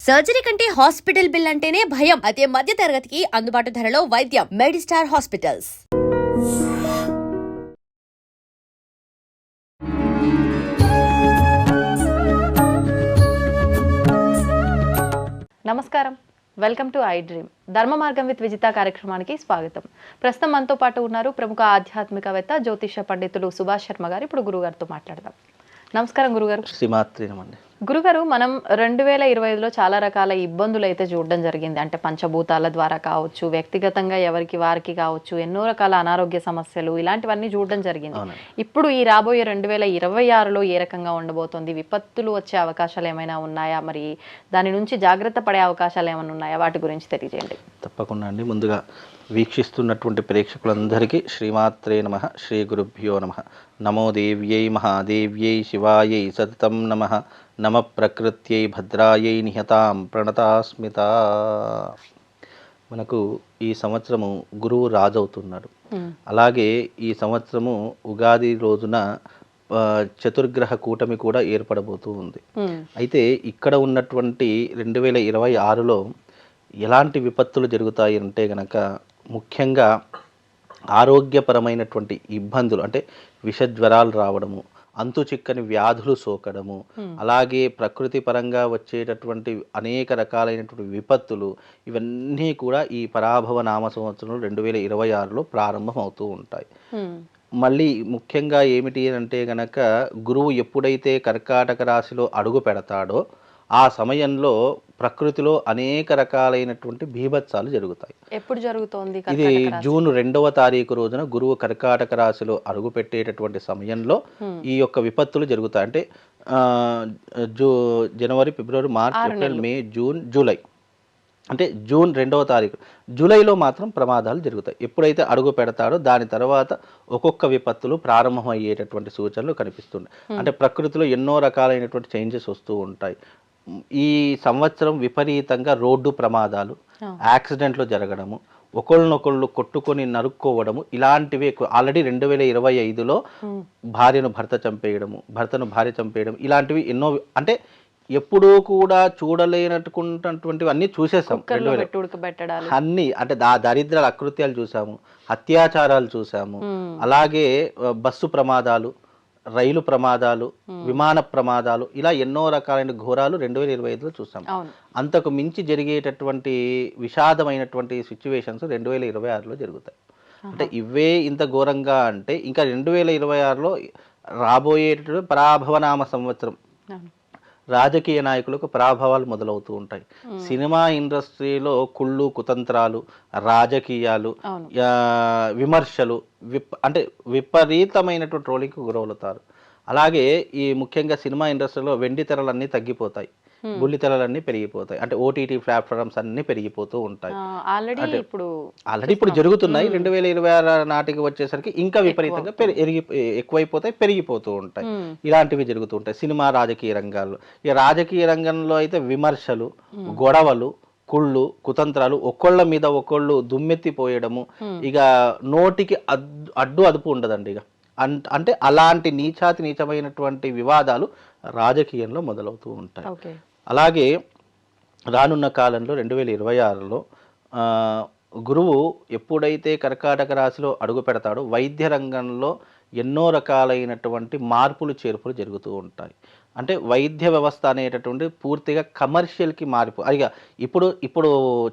Surgery కంటే hospital bill అంటేనే భయం. అదే మధ్య తరగతికి అందుబాటు ధరలో వైద్యం. Medistar hospitals. నమస్కారం, వెల్కమ్ టు ఐ డ్రీమ్. ధర్మ మార్గం విత్ విజిత కార్యక్రమానికి స్వాగతం. ప్రస్తుతం మనతో పాటు ఉన్నారు ప్రముఖ ఆధ్యాత్మికవేత్త జ్యోతిష పండితులు సుభాష్ శర్మ గారు. ఇప్పుడు గురుగారితో మాట్లాడదాం. నమస్కారం గురుగారు. శ్రీమాత్రేనమండి. గురుగారు, మనం 2025లో చాలా రకాల ఇబ్బందులు అయితే చూడడం జరిగింది. అంటే పంచభూతాల ద్వారా కావచ్చు, వ్యక్తిగతంగా ఎవరికి వారికి కావచ్చు, ఎన్నో రకాల అనారోగ్య సమస్యలు ఇలాంటివన్నీ చూడడం జరిగింది. ఇప్పుడు ఈ రాబోయే 2026లో ఏ రకంగా ఉండబోతోంది? విపత్తులు వచ్చే అవకాశాలు ఏమైనా ఉన్నాయా? మరి దాని నుంచి జాగ్రత్త పడే అవకాశాలు ఏమైనా ఉన్నాయా? వాటి గురించి తెలియజేయండి. తప్పకుండా అండి. ముందుగా వీక్షిస్తున్నటువంటి ప్రేక్షకులందరికీ శ్రీమాత్రే నమః, శ్రీ గురుభ్యో నమః. నమో దేవ్యై మహాదేవ్యై శివాయై సతతం నమః. నమ ప్రకృత్యై భద్రాయై నిహతాం ప్రణతాస్మిత. మనకు ఈ సంవత్సరము గురువు రాజవుతున్నాడు. అలాగే ఈ సంవత్సరము ఉగాది రోజున చతుర్గ్రహ కూటమి కూడా ఏర్పడబోతూ ఉంది. అయితే ఇక్కడ ఉన్నటువంటి 2026లో ఎలాంటి విపత్తులు జరుగుతాయి అంటే గనక, ముఖ్యంగా ఆరోగ్యపరమైనటువంటి ఇబ్బందులు, అంటే విషజ్వరాలు రావడము, అంతు చిక్కని వ్యాధులు సోకడము, అలాగే ప్రకృతి పరంగా వచ్చేటటువంటి అనేక రకాలైనటువంటి విపత్తులు, ఇవన్నీ కూడా ఈ పరాభవ నామ సంవత్సరం 2026లో ప్రారంభం అవుతూ ఉంటాయి. మళ్ళీ ముఖ్యంగా ఏమిటి అంటే గనక, గురువు ఎప్పుడైతే కర్కాటక రాశిలో అడుగు పెడతాడో ఆ సమయంలో ప్రకృతిలో అనేక రకాలైనటువంటి బీభత్సాలు జరుగుతాయి. ఎప్పుడు జరుగుతోంది ఇది జూన్ 2వ తారీఖు రోజున గురువు కర్కాటక రాశిలో అడుగు పెట్టేటటువంటి సమయంలో ఈ యొక్క విపత్తులు జరుగుతాయి. అంటే జనవరి, ఫిబ్రవరి, మార్చ్, ఏప్రిల్, మే, జూన్, జూలై, అంటే జూన్ 2వ తారీఖు, జూలైలో మాత్రం ప్రమాదాలు జరుగుతాయి. ఎప్పుడైతే అడుగు పెడతాడో దాని తర్వాత ఒక్కొక్క విపత్తులు ప్రారంభమయ్యేటటువంటి సూచనలు కనిపిస్తున్నాయి. అంటే ప్రకృతిలో ఎన్నో రకాలైనటువంటి చేంజెస్ వస్తూ ఉంటాయి. ఈ సంవత్సరం విపరీతంగా రోడ్డు ప్రమాదాలు, యాక్సిడెంట్లు జరగడము, ఒకళ్ళనొకళ్ళు కొట్టుకొని నరుక్కోవడము, ఇలాంటివి ఎక్కువ. ఆల్రెడీ 2025లో భార్యను భర్త చంపేయడము, భర్తను భార్య చంపేయడం, ఇలాంటివి ఎన్నో, అంటే ఎప్పుడూ కూడా చూడలేనట్టుకున్నటువంటివి అన్నీ చూసేసాం. అన్నీ అంటే దరిద్ర అకృత్యాలు చూసాము, అత్యాచారాలు చూసాము, అలాగే బస్సు ప్రమాదాలు, రైలు ప్రమాదాలు, విమాన ప్రమాదాలు, ఇలా ఎన్నో రకాలైన ఘోరాలు 2025లో చూసాం. అంతకు మించి జరిగేటటువంటి విషాదమైనటువంటి సిచ్యువేషన్స్ 2026లో జరుగుతాయి. అంటే ఇవే ఇంత ఘోరంగా అంటే ఇంకా 2026లో రాబోయేటటువంటి పరాభవనామ సంవత్సరం. రాజకీయ నాయకులకు పరాభవాలు మొదలవుతూ ఉంటాయి. సినిమా ఇండస్ట్రీలో కుళ్ళు, కుతంత్రాలు, రాజకీయాలు, విమర్శలు, అంటే విపరీతమైనటువంటి ట్రోలింగ్కి గురవుతారు. అలాగే ఈ ముఖ్యంగా సినిమా ఇండస్ట్రీలో వెండి తెరలన్నీ తగ్గిపోతాయి, బుల్లి తెరలన్నీ పెరిగిపోతాయి. అంటే ఓటీటీ ప్లాట్ఫామ్స్ అన్నీ పెరిగిపోతూ ఉంటాయి. ఆల్రెడీ ఇప్పుడు జరుగుతున్నాయి. 2026 నాటికి వచ్చేసరికి ఇంకా విపరీతంగా ఎక్కువైపోతాయి, పెరిగిపోతూ ఉంటాయి. ఇలాంటివి జరుగుతూ ఉంటాయి సినిమా, రాజకీయ రంగాల్లో. ఈ రాజకీయ రంగంలో అయితే విమర్శలు, గొడవలు, కుళ్ళు, కుతంత్రాలు, ఒకళ్ళ మీద ఒకళ్ళు దుమ్మెత్తిపోయడము, ఇక నోటికి అడ్డు అదుపు ఉండదండి. ఇక అంటే అలాంటి నీచమైనటువంటి వివాదాలు రాజకీయంలో మొదలవుతూ ఉంటాయి. అలాగే రానున్న కాలంలో 2026లో గురువు ఎప్పుడైతే కర్కాటక రాశిలో అడుగు పెడతాడో వైద్య రంగంలో ఎన్నో రకాలైనటువంటి మార్పులు చేర్పులు జరుగుతూ ఉంటాయి. అంటే వైద్య వ్యవస్థ అనేటటువంటి పూర్తిగా కమర్షియల్కి ఇక ఇప్పుడు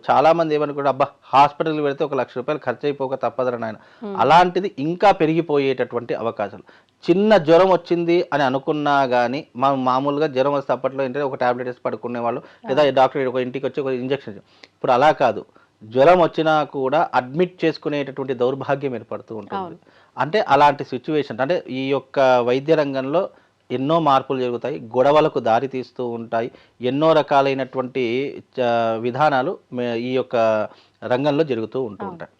చాలామంది ఏమనుకుంటారు, అబ్బా హాస్పిటల్కి వెళితే 1 లక్ష రూపాయలు ఖర్చు అయిపోక తప్పదని ఆయన. అలాంటిది ఇంకా పెరిగిపోయేటటువంటి అవకాశాలు. చిన్న జ్వరం వచ్చింది అని అనుకున్నా కానీ, మనం మామూలుగా జ్వరం వస్తే అప్పట్లో ఏంటంటే ఒక టాబ్లెట్ వేసి పడుకునేవాళ్ళు, లేదా డాక్టర్ ఒక ఇంటికి వచ్చి ఒక ఇంజక్షన్. ఇప్పుడు అలా కాదు, జ్వరం వచ్చినా కూడా అడ్మిట్ చేసుకునేటటువంటి దౌర్భాగ్యం ఏర్పడుతూ ఉంటుంది. అంటే అలాంటి సిచ్యువేషన్, అంటే ఈ యొక్క వైద్య రంగంలో ఎన్నో మార్పులు జరుగుతాయి, గొడవలకు దారి తీస్తూ ఉంటాయి, ఎన్నో రకాలైనటువంటి విధానాలు ఈ యొక్క రంగంలో జరుగుతూ ఉంటాయి.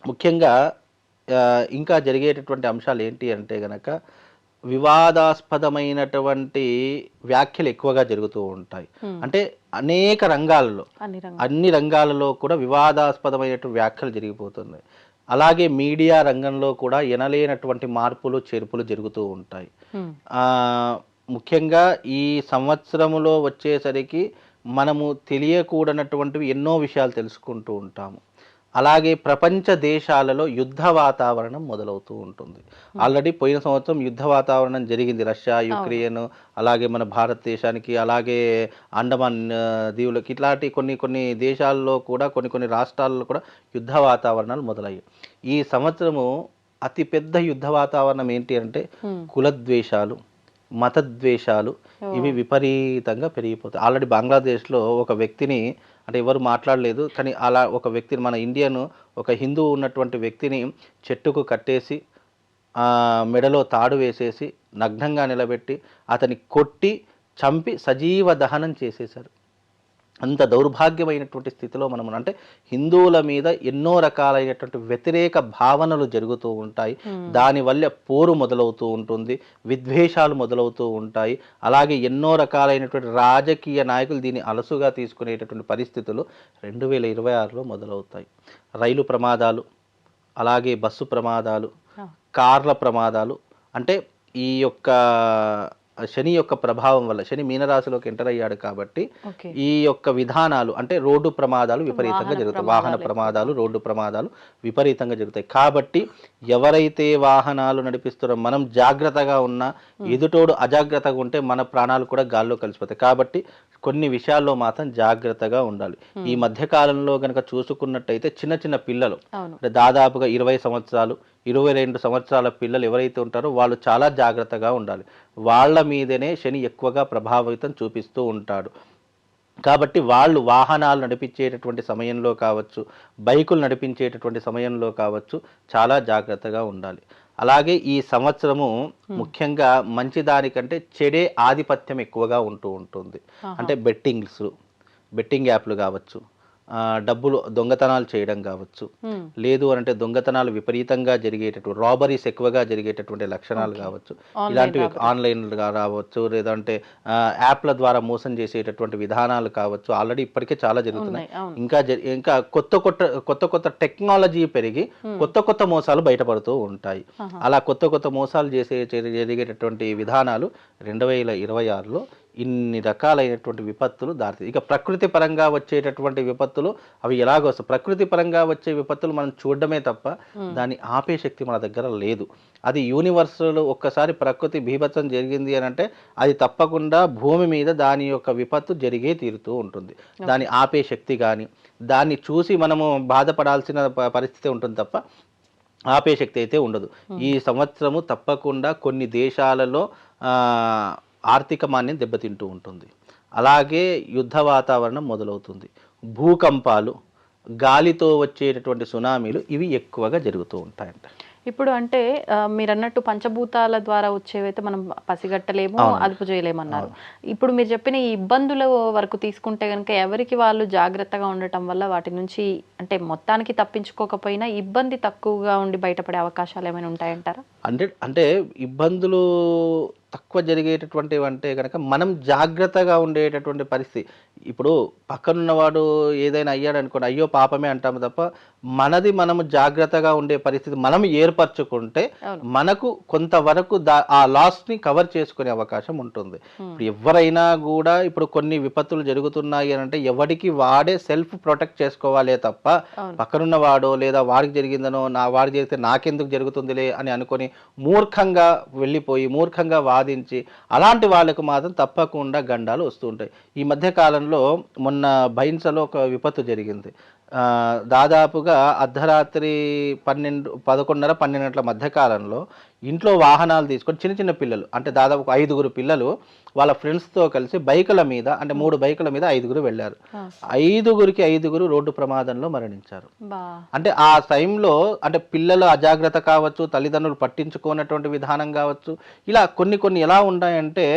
ముఖ్యంగా ఇంకా జరిగేటటువంటి అంశాలు ఏంటి అంటే గనక, వివాదాస్పదమైనటువంటి వ్యాఖ్యలు ఎక్కువగా జరుగుతూ ఉంటాయి. అంటే అనేక రంగాలలో, అన్ని రంగాలలో కూడా వివాదాస్పదమైనటువంటి వ్యాఖ్యలు జరిగిపోతున్నాయి. అలాగే మీడియా రంగంలో కూడా ఎనలేనటువంటి మార్పులు చేర్పులు జరుగుతూ ఉంటాయి. ముఖ్యంగా ఈ సంవత్సరములో వచ్చేసరికి మనము తెలియకూడనటువంటివి ఎన్నో విషయాలు తెలుసుకుంటూ ఉంటాము. అలాగే ప్రపంచ దేశాలలో యుద్ధ వాతావరణం మొదలవుతూ ఉంటుంది. ఆల్రెడీ పోయిన సంవత్సరం యుద్ధ వాతావరణం జరిగింది. రష్యా, యుక్రెయిన్, అలాగే మన భారతదేశానికి, అలాగే అండమాన్ దీవులకి, ఇట్లాంటి కొన్ని దేశాల్లో కూడా కొన్ని రాష్ట్రాల్లో కూడా యుద్ధ వాతావరణాలు మొదలయ్యాయి. ఈ సంవత్సరము అతిపెద్ద యుద్ధ వాతావరణం ఏంటి అంటే కులద్వేషాలు, మతద్వేషాలు ఇవి విపరీతంగా పెరిగిపోతాయి. ఆల్రెడీ బంగ్లాదేశ్లో ఒక వ్యక్తిని, అంటే ఎవరు మాట్లాడలేదు కానీ అలా ఒక వ్యక్తిని, మన ఇండియన్ ఒక హిందువు ఉన్నటువంటి వ్యక్తిని చెట్టుకు కట్టేసి మెడలో తాడు వేసేసి నగ్నంగా నిలబెట్టి అతని కొట్టి చంపి సజీవ దహనం చేసేశారు. అంత దౌర్భాగ్యమైనటువంటి స్థితిలో మనం అంటే హిందువుల మీద ఎన్నో రకాలైనటువంటి వ్యతిరేక భావనలు జరుగుతూ ఉంటాయి. దానివల్ల పోరు మొదలవుతూ ఉంటుంది, విద్వేషాలు మొదలవుతూ ఉంటాయి. అలాగే ఎన్నో రకాలైనటువంటి రాజకీయ నాయకులు దీన్ని అలసుగా తీసుకునేటటువంటి పరిస్థితులు 2026లో మొదలవుతాయి. రైలు ప్రమాదాలు, అలాగే బస్సు ప్రమాదాలు, కార్ల ప్రమాదాలు, అంటే ఈ యొక్క శని యొక్క ప్రభావం వల్ల, శని మీనరాశిలోకి ఎంటర్ అయ్యాడు కాబట్టి ఈ యొక్క విధానాలు అంటే రోడ్డు ప్రమాదాలు విపరీతంగా జరుగుతాయి. వాహన ప్రమాదాలు, రోడ్డు ప్రమాదాలు విపరీతంగా జరుగుతాయి. కాబట్టి ఎవరైతే వాహనాలు నడిపిస్తున్నారో మనం జాగ్రత్తగా ఉన్నా, ఎదుటోడు అజాగ్రత్తగా ఉంటే మన ప్రాణాలు కూడా గాల్లో కలిసిపోతాయి. కాబట్టి కొన్ని విషయాల్లో మాత్రం జాగ్రత్తగా ఉండాలి. ఈ మధ్య కాలంలో కనుక చూసుకున్నట్టయితే చిన్న పిల్లలు, అంటే దాదాపుగా 20 సంవత్సరాలు 22 సంవత్సరాల పిల్లలు ఎవరైతే ఉంటారో వాళ్ళు చాలా జాగ్రత్తగా ఉండాలి. వాళ్ళ మీదనే శని ఎక్కువగా ప్రభావితం చూపిస్తూ ఉంటాడు. కాబట్టి వాళ్ళు వాహనాలు నడిపించేటటువంటి సమయంలో కావచ్చు, బైకులు నడిపించేటటువంటి సమయంలో కావచ్చు చాలా జాగ్రత్తగా ఉండాలి. అలాగే ఈ సంవత్సరము ముఖ్యంగా మంచి దానికంటే చెడే ఆధిపత్యం ఎక్కువగా ఉంటూ ఉంటుంది. అంటే బెట్టింగ్ యాప్లు కావచ్చు, డబ్బులు దొంగతనాలు చేయడం కావచ్చు, లేదు అంటే దొంగతనాలు విపరీతంగా జరిగేటటువంటి, రాబరీస్ ఎక్కువగా జరిగేటటువంటి లక్షణాలు కావచ్చు, ఇలాంటివి ఆన్లైన్ రావచ్చు, లేదంటే యాప్ల ద్వారా మోసం చేసేటటువంటి విధానాలు కావచ్చు. ఆల్రెడీ ఇప్పటికే చాలా జరుగుతున్నాయి. ఇంకా కొత్త టెక్నాలజీ పెరిగి కొత్త మోసాలు బయటపడుతూ ఉంటాయి. అలా కొత్త మోసాలు జరిగేటటువంటి విధానాలు 2026లో ఇన్ని రకాలైనటువంటి విపత్తులు దారితీస్తాయి. ఇక ప్రకృతి పరంగా వచ్చేటటువంటి విపత్తులు అవి ఎలాగొస్తాయి? ప్రకృతి పరంగా వచ్చే విపత్తులు మనం చూడడమే తప్ప దాన్ని ఆపే శక్తి మన దగ్గర లేదు. అది యూనివర్సల్. ఒక్కసారి ప్రకృతి బీభత్సం జరిగింది అని అంటే అది తప్పకుండా భూమి మీద దాని యొక్క విపత్తు జరిగే తీరుతూ ఉంటుంది. దాన్ని ఆపే శక్తి కానీ, దాన్ని చూసి మనము బాధపడాల్సిన పరిస్థితి ఉంటుంది తప్ప ఆపే శక్తి అయితే ఉండదు. ఈ సంవత్సరము తప్పకుండా కొన్ని దేశాలలో ఆర్థిక మాన్యం దెబ్బతింటూ ఉంటుంది. అలాగే యుద్ధ వాతావరణం మొదలవుతుంది. భూకంపాలు, గాలితో వచ్చేటటువంటి సునామీలు ఇవి ఎక్కువగా జరుగుతూ ఉంటాయంట. ఇప్పుడు అంటే మీరు అన్నట్టు పంచభూతాల ద్వారా వచ్చేవైతే మనం పసిగట్టలేము, అదుపు చేయలేమన్నారు. ఇప్పుడు మీరు చెప్పిన ఈ ఇబ్బందుల వరకు తీసుకుంటే కనుక ఎవరికి వాళ్ళు జాగ్రత్తగా ఉండటం వల్ల వాటి నుంచి అంటే మొత్తానికి తప్పించుకోకపోయినా ఇబ్బంది తక్కువగా ఉండి బయటపడే అవకాశాలు ఏమైనా ఉంటాయంటారా? అంటే ఇబ్బందులు తక్కువ జరిగేటటువంటివి అంటే కనుక మనం జాగ్రత్తగా ఉండేటటువంటి పరిస్థితి. ఇప్పుడు పక్కనున్నవాడు ఏదైనా అయ్యాడు అనుకోండి, అయ్యో పాపమే అంటాము తప్ప మనది మనము జాగ్రత్తగా ఉండే పరిస్థితి మనం ఏర్పరచుకుంటే మనకు కొంతవరకు ఆ లాస్ని కవర్ చేసుకునే అవకాశం ఉంటుంది. ఇప్పుడు ఎవరైనా కూడా ఇప్పుడు కొన్ని విపత్తులు జరుగుతున్నాయి అని అంటే ఎవరికి వాడే సెల్ఫ్ ప్రొటెక్ట్ చేసుకోవాలే తప్ప పక్కనున్న వాడో లేదా వాడికి జరిగిందనో వాడికి జరిగితే నాకెందుకు జరుగుతుందిలే అని అనుకొని మూర్ఖంగా వెళ్ళిపోయి మూర్ఖంగా వాదించి అలాంటి వాళ్ళకు మాత్రం తప్పకుండా గండాలు వస్తూ ఉంటాయి. ఈ మధ్య కాలంలో మొన్న బైన్సలో ఒక విపత్తు జరిగింది. దాదాపుగా అర్ధరాత్రి 11:30-12 గంటల మధ్య కాలంలో ఇంట్లో వాహనాలు తీసుకొని చిన్న పిల్లలు, అంటే దాదాపు 5 పిల్లలు వాళ్ళ ఫ్రెండ్స్తో కలిసి బైకుల మీద, అంటే 3 బైకుల మీద 5 వెళ్ళారు. 5 రోడ్డు ప్రమాదంలో మరణించారు. అంటే ఆ టైంలో అంటే పిల్లల అజాగ్రత్త కావచ్చు, తల్లిదండ్రులు పట్టించుకోనటువంటి విధానం కావచ్చు, ఇలా కొన్ని ఎలా ఉంటాయంటే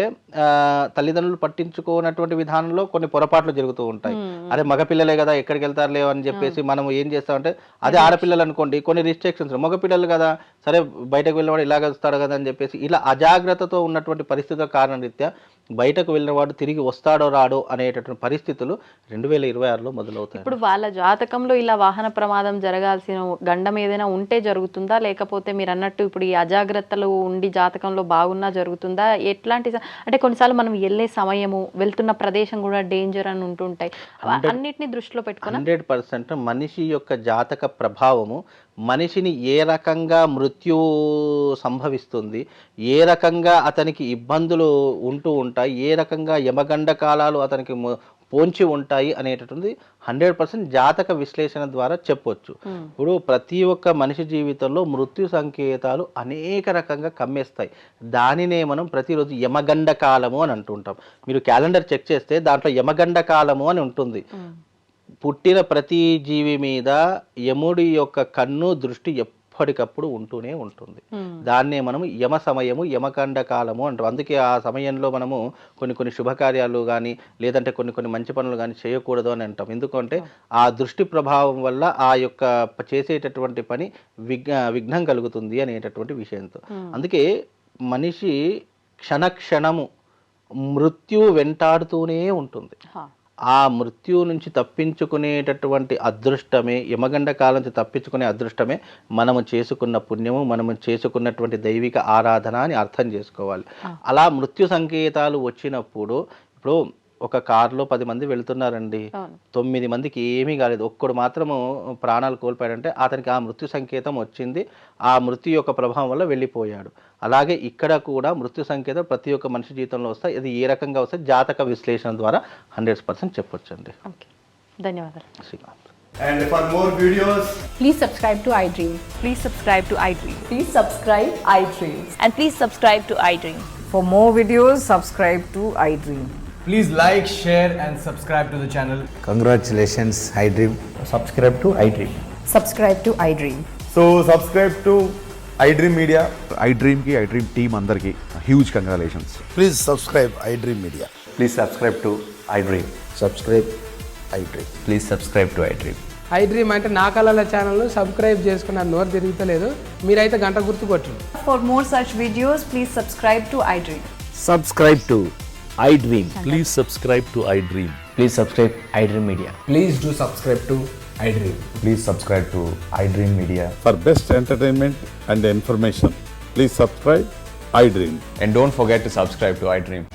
తల్లిదండ్రులు పట్టించుకోనటువంటి విధానంలో కొన్ని పొరపాట్లు జరుగుతూ ఉంటాయి. అరే మగపిల్లలే కదా ఎక్కడికి వెళ్తారులే అని చెప్పేసి మనం ఏం చేస్తామంటే, అదే ఆడపిల్లలు అనుకోండి కొన్ని రిస్ట్రిక్షన్స్, మగపిల్లలు కదా సరే బయటకు వెళ్ళేవాడు ఇలాగ వస్తాడు కదా అని చెప్పేసి ఇలా అజాగ్రత్తతో ఉన్నటువంటి పరిస్థితుల కారణరీత్యా బయటకు వెళ్ళిన వాడు తిరిగి వస్తాడో రాడో అనేటటువంటి పరిస్థితులు 2026లో మొదలవుతాయి. ఇప్పుడు వాళ్ళ జాతకంలో ఇలా వాహన ప్రమాదం జరగాల్సిన గండం ఏదైనా ఉంటే జరుగుతుందా, లేకపోతే మీరు అన్నట్టు ఇప్పుడు ఈ అజాగ్రత్తలు ఉండి జాతకంలో బాగున్నా జరుగుతుందా? ఎట్లాంటి అంటే కొన్నిసార్లు మనం వెళ్ళే సమయము, వెళ్తున్న ప్రదేశం కూడా డేంజర్ అని ఉంటుంటాయి. అన్నిటిని దృష్టిలో పెట్టుకుని 100% మనిషి యొక్క జాతక ప్రభావము మనిషిని ఏ రకంగా మృత్యు సంభవిస్తుంది, ఏ రకంగా అతనికి ఇబ్బందులు ఉంటూ ఉంటాయి, ఏ రకంగా యమగండ కాలాలు అతనికి పోంచి ఉంటాయి అనేటటువంటి 100% జాతక విశ్లేషణ ద్వారా చెప్పొచ్చు. ఇప్పుడు ప్రతి ఒక్క మనిషి జీవితంలో మృత్యు సంకేతాలు అనేక రకంగా కమ్మేస్తాయి. దానినే మనం ప్రతిరోజు యమగండ కాలము అని అంటుంటాం. మీరు క్యాలెండర్ చెక్ చేస్తే దాంట్లో యమగండ కాలము అని ఉంటుంది. పుట్టిన ప్రతి జీవి మీద యముడి యొక్క కన్ను దృష్టి ఎప్పటికప్పుడు ఉంటూనే ఉంటుంది. దాన్నే మనము యమ సమయము, యమగండ కాలము అంటాం. అందుకే ఆ సమయంలో మనము కొన్ని శుభకార్యాలు కానీ లేదంటే కొన్ని మంచి పనులు కానీ చేయకూడదు అని అంటాం. ఎందుకంటే ఆ దృష్టి ప్రభావం వల్ల ఆ యొక్క చేసేటటువంటి పని విఘ్నం కలుగుతుంది అనేటటువంటి విషయంతో. అందుకే మనిషి క్షణము మృత్యు వెంటాడుతూనే ఉంటుంది. ఆ మృత్యు నుంచి తప్పించుకునేటటువంటి అదృష్టమే, యమగండ కాలం నుంచి తప్పించుకునే అదృష్టమే మనము చేసుకున్న పుణ్యము, మనము చేసుకున్నటువంటి దైవిక ఆరాధన అని అర్థం చేసుకోవాలి. అలా మృత్యు సంకేతాలు వచ్చినప్పుడు, ఇప్పుడు ఒక కారులో 10 మంది వెళ్తున్నారండి, 9 మందికి ఏమీ కాలేదు, ఒక్కడు మాత్రము ప్రాణాలు కోల్పోయాడంటే అతనికి ఆ మృత్యు సంకేతం వచ్చింది, ఆ మృత్యు యొక్క ప్రభావం వల్ల వెళ్ళిపోయాడు. అలాగే ఇక్కడ కూడా మృత్యు సంకేతం ప్రతి ఒక్క మనిషి జీవితంలో వస్తాయి. ఇది ఏ రకంగా వస్తాయి జాతక విశ్లేషణ ద్వారా 100% చెప్పొచ్చండి. ధన్యవాదాలు. And for more videos, please subscribe to iDream. Please subscribe to iDream. Please subscribe iDream. And please subscribe to iDream. For more videos, subscribe to iDream. please like, share and subscribe to the channel. Congratulations, iDream. Subscribe to iDream. Subscribe to iDream. So subscribe to iDream Media. iDream ki iDream team andarki huge congratulations. Please subscribe iDream Media. Please subscribe to iDream. Subscribe iDream. Please subscribe to iDream. iDream అంటే నా కళల ఛానల్ను subscribe చేసుకున్న నోరు తిరుగుతలేదు, మీరైతే గంట గుర్తు కొట్టండి. For more such videos, please subscribe to iDream. Subscribe to iDream. Please subscribe to iDream. Please subscribe iDream Media. Please do subscribe to iDream. Please subscribe to iDream Media. For best entertainment and information, please subscribe iDream. And don't forget to subscribe to iDream.